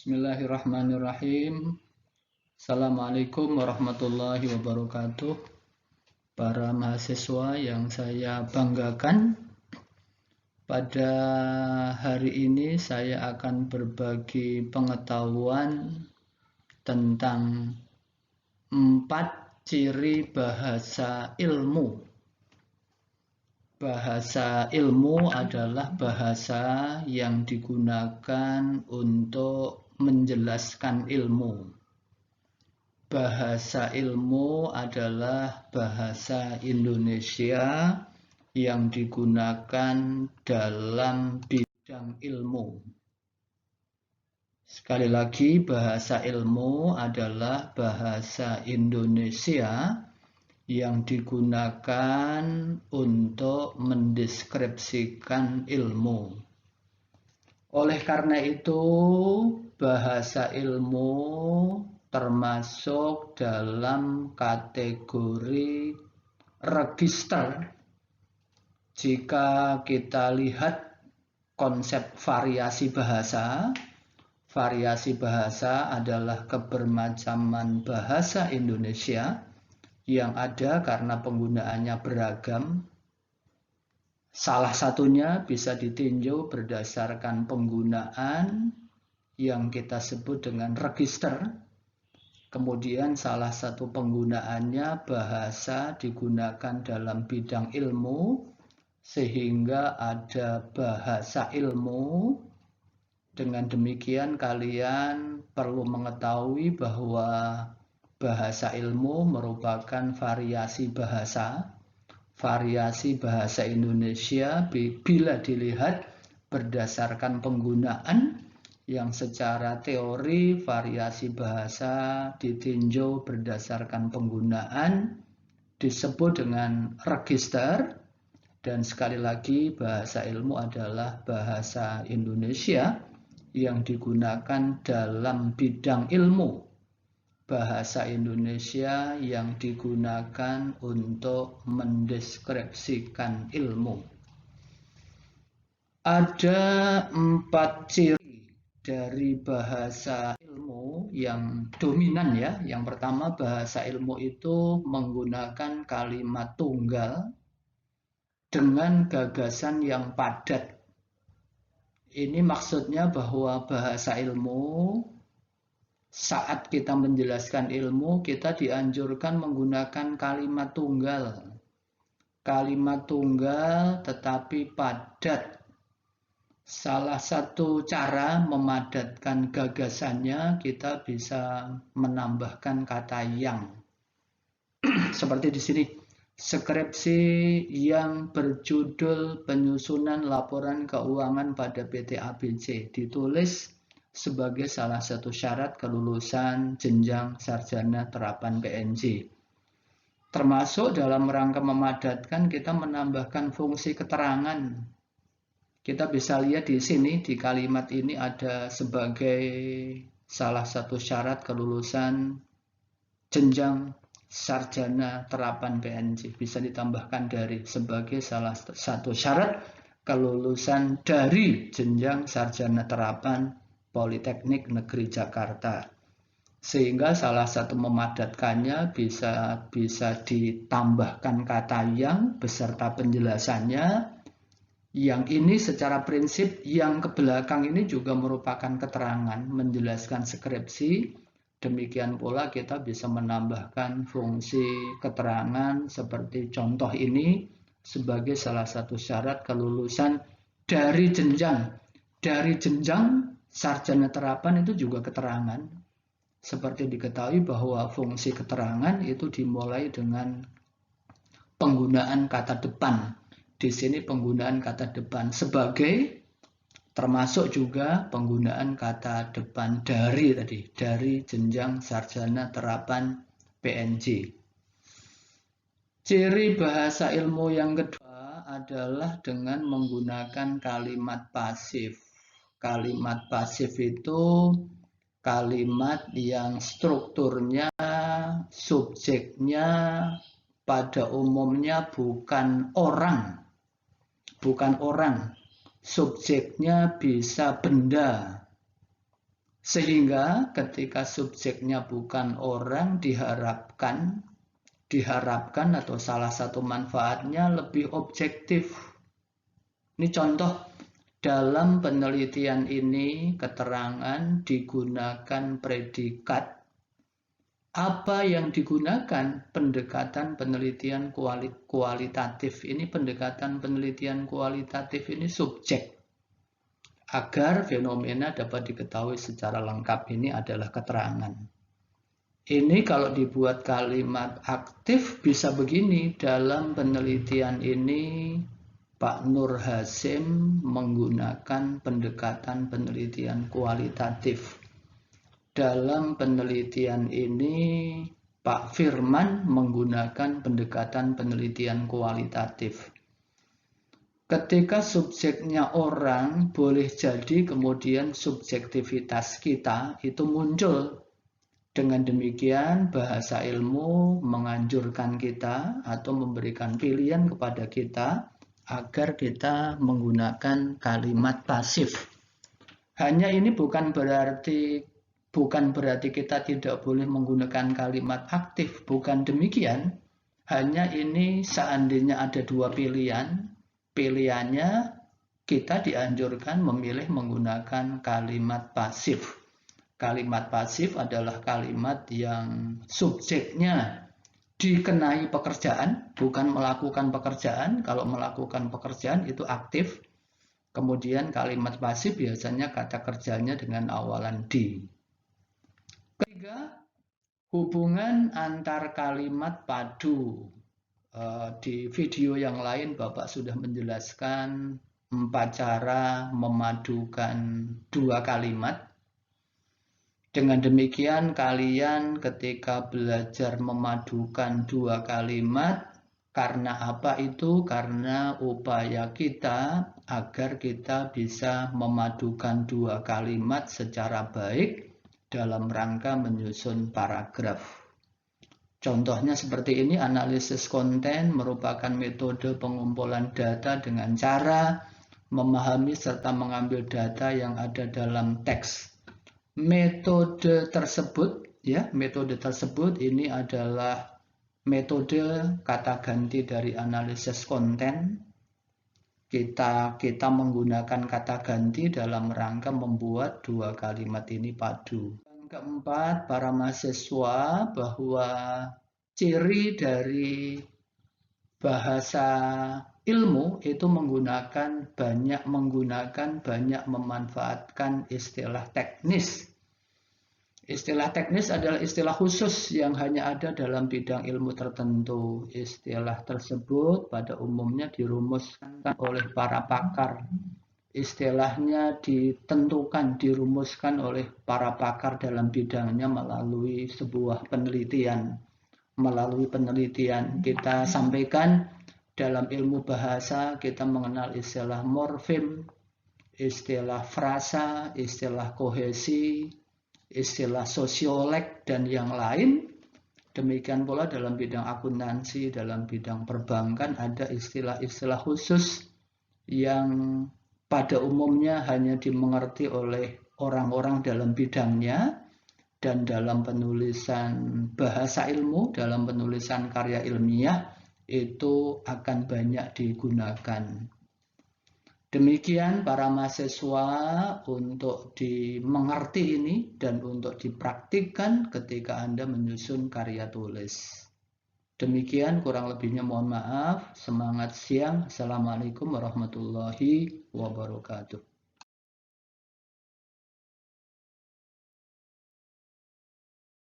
Bismillahirrahmanirrahim. Assalamualaikum warahmatullahi wabarakatuh. Para mahasiswa yang saya banggakan, pada hari ini saya akan berbagi pengetahuan tentang 4 ciri bahasa ilmu. Bahasa ilmu adalah bahasa yang digunakan untuk menjelaskan ilmu. Bahasa ilmu adalah bahasa Indonesia yang digunakan dalam bidang ilmu. Sekali lagi, bahasa ilmu adalah bahasa Indonesia yang digunakan untuk mendeskripsikan ilmu. Oleh karena itu, bahasa ilmu termasuk dalam kategori register. Jika kita lihat konsep variasi bahasa adalah kebermacamanan bahasa Indonesia yang ada karena penggunaannya beragam. Salah satunya bisa ditinjau berdasarkan penggunaan yang kita sebut dengan register. Kemudian salah satu penggunaannya bahasa digunakan dalam bidang ilmu, sehingga ada bahasa ilmu. Dengan demikian kalian perlu mengetahui bahwa bahasa ilmu merupakan variasi bahasa. Variasi bahasa Indonesia bila dilihat berdasarkan penggunaan yang secara teori variasi bahasa ditinjau berdasarkan penggunaan disebut dengan register. Dan sekali lagi, bahasa ilmu adalah bahasa Indonesia yang digunakan dalam bidang ilmu. Bahasa Indonesia yang digunakan untuk mendeskripsikan ilmu. Ada 4 ciri dari bahasa ilmu yang dominan ya. Yang pertama, bahasa ilmu itu menggunakan kalimat tunggal dengan gagasan yang padat. Ini maksudnya bahwa bahasa ilmu, saat kita menjelaskan ilmu, kita dianjurkan menggunakan kalimat tunggal. Kalimat tunggal tetapi padat. Salah satu cara memadatkan gagasannya, kita bisa menambahkan kata yang. Seperti di sini, skripsi yang berjudul penyusunan laporan keuangan pada PT ABC ditulis sebagai salah satu syarat kelulusan jenjang sarjana terapan PNJ. Termasuk dalam rangka memadatkan, kita menambahkan fungsi keterangan. Kita bisa lihat di sini, di kalimat ini ada sebagai salah satu syarat kelulusan jenjang sarjana terapan PNJ. Bisa ditambahkan dari sebagai salah satu syarat kelulusan dari jenjang sarjana terapan Politeknik Negeri Jakarta. Sehingga salah satu memadatkannya bisa ditambahkan kata yang beserta penjelasannya. Yang ini secara prinsip yang ke belakang ini juga merupakan keterangan menjelaskan skripsi. Demikian pula kita bisa menambahkan fungsi keterangan seperti contoh ini sebagai salah satu syarat kelulusan dari jenjang sarjana terapan. Itu juga keterangan. Seperti diketahui bahwa fungsi keterangan itu dimulai dengan penggunaan kata depan. Di sini penggunaan kata depan sebagai, termasuk juga penggunaan kata depan dari jenjang sarjana terapan PNJ. Ciri bahasa ilmu yang kedua adalah dengan menggunakan kalimat pasif. Kalimat pasif itu kalimat yang strukturnya, subjeknya pada umumnya bukan orang. Subjeknya bisa benda. Sehingga ketika subjeknya bukan orang, diharapkan atau salah satu manfaatnya lebih objektif. Ini contoh, dalam penelitian ini keterangan digunakan predikat. Apa yang digunakan? Pendekatan penelitian kualitatif. Ini pendekatan penelitian kualitatif ini subjek. Agar fenomena dapat diketahui secara lengkap, ini adalah keterangan. Ini kalau dibuat kalimat aktif bisa begini, dalam penelitian ini Pak Nur Hasim menggunakan pendekatan penelitian kualitatif. Dalam penelitian ini Pak Firman menggunakan pendekatan penelitian kualitatif. Ketika subjeknya orang, boleh jadi kemudian subjektivitas kita itu muncul. Dengan demikian bahasa ilmu menganjurkan kita atau memberikan pilihan kepada kita agar kita menggunakan kalimat pasif. Hanya ini bukan berarti kita tidak boleh menggunakan kalimat aktif, bukan demikian. Hanya ini seandainya ada dua pilihan, pilihannya kita dianjurkan memilih menggunakan kalimat pasif. Kalimat pasif adalah kalimat yang subjeknya dikenai pekerjaan, bukan melakukan pekerjaan. Kalau melakukan pekerjaan itu aktif. Kemudian kalimat pasif biasanya kata kerjanya dengan awalan di. Ketiga, hubungan antar kalimat padu. Di video yang lain Bapak sudah menjelaskan 4 cara memadukan 2 kalimat. Dengan demikian kalian ketika belajar memadukan 2 kalimat, karena apa itu? Karena upaya kita agar kita bisa memadukan 2 kalimat secara baik dalam rangka menyusun paragraf. Contohnya seperti ini, analisis konten merupakan metode pengumpulan data dengan cara memahami serta mengambil data yang ada dalam teks. Metode tersebut ini adalah metode kata ganti dari analisis konten. Kita menggunakan kata ganti dalam rangka membuat 2 kalimat ini padu. Yang keempat, para mahasiswa, bahwa ciri dari bahasa ilmu itu banyak memanfaatkan istilah teknis. Istilah teknis adalah istilah khusus yang hanya ada dalam bidang ilmu tertentu. Istilah tersebut pada umumnya dirumuskan oleh para pakar. Istilahnya dirumuskan oleh para pakar dalam bidangnya melalui sebuah penelitian. Melalui penelitian kita sampaikan dalam ilmu bahasa kita mengenal istilah morfem, istilah frasa, istilah kohesi, istilah sosiolek, dan yang lain. Demikian pula dalam bidang akuntansi, dalam bidang perbankan ada istilah-istilah khusus yang pada umumnya hanya dimengerti oleh orang-orang dalam bidangnya, dan dalam penulisan bahasa ilmu, dalam penulisan karya ilmiah itu akan banyak digunakan. Demikian para mahasiswa, untuk dimengerti ini dan untuk dipraktikkan ketika Anda menyusun karya tulis. Demikian, kurang lebihnya mohon maaf. Semangat siang. Assalamualaikum warahmatullahi wabarakatuh.